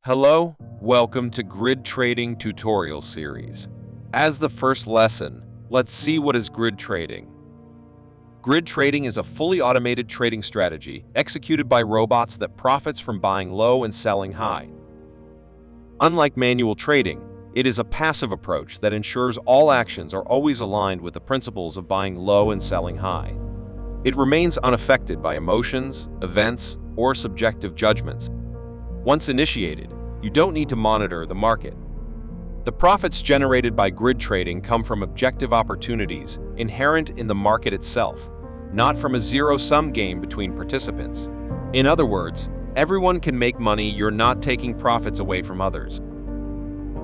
Hello, welcome to Grid Trading Tutorial Series. As the first lesson, let's see what is grid trading. Grid trading is a fully automated trading strategy executed by robots that profits from buying low and selling high. Unlike manual trading, it is a passive approach that ensures all actions are always aligned with the principles of buying low and selling high. It remains unaffected by emotions, events, or subjective judgments. Once initiated, you don't need to monitor the market. The profits generated by grid trading come from objective opportunities inherent in the market itself, not from a zero-sum game between participants. In other words, everyone can make money. You're not taking profits away from others.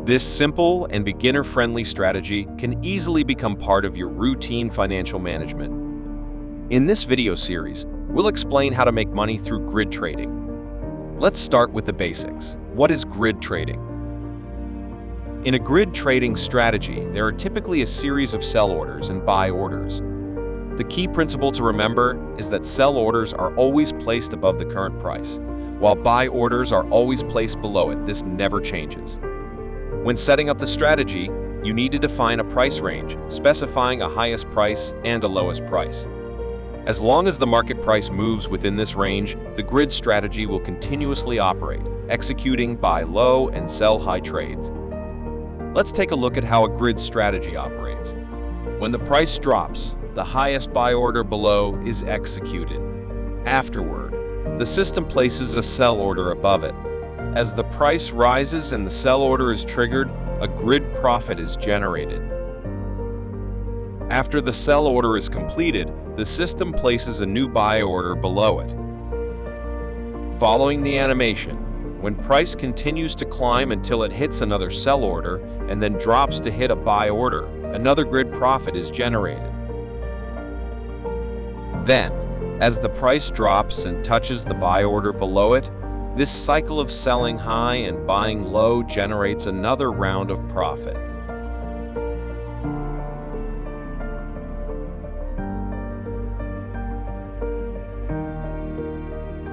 This simple and beginner-friendly strategy can easily become part of your routine financial management. In this video series, we'll explain how to make money through grid trading. Let's start with the basics. What is grid trading? In a grid trading strategy, there are typically a series of sell orders and buy orders. The key principle to remember is that sell orders are always placed above the current price, while buy orders are always placed below it. This never changes. When setting up the strategy, you need to define a price range, specifying a highest price and a lowest price. As long as the market price moves within this range, the grid strategy will continuously operate, executing buy low and sell high trades. Let's take a look at how a grid strategy operates. When the price drops, the highest buy order below is executed. Afterward, the system places a sell order above it. As the price rises and the sell order is triggered, a grid profit is generated. After the sell order is completed, the system places a new buy order below it. Following the animation, when price continues to climb until it hits another sell order and then drops to hit a buy order, another grid profit is generated. Then, as the price drops and touches the buy order below it, this cycle of selling high and buying low generates another round of profit.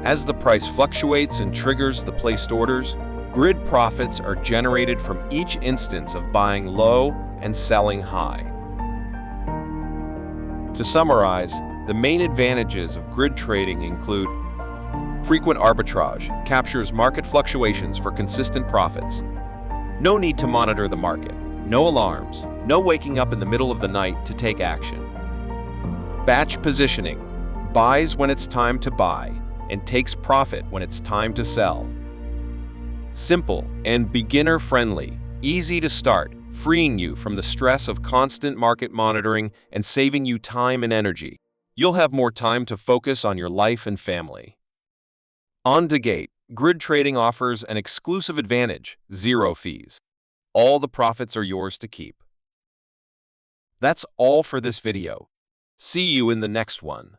As the price fluctuates and triggers the placed orders, grid profits are generated from each instance of buying low and selling high. To summarize, the main advantages of grid trading include frequent arbitrage, captures market fluctuations for consistent profits. No need to monitor the market, no alarms, no waking up in the middle of the night to take action. Batch positioning, buys when it's time to buy and takes profit when it's time to sell. Simple and beginner-friendly, easy to start, freeing you from the stress of constant market monitoring and saving you time and energy. You'll have more time to focus on your life and family. On DeGate, grid trading offers an exclusive advantage: zero fees. All the profits are yours to keep. That's all for this video. See you in the next one.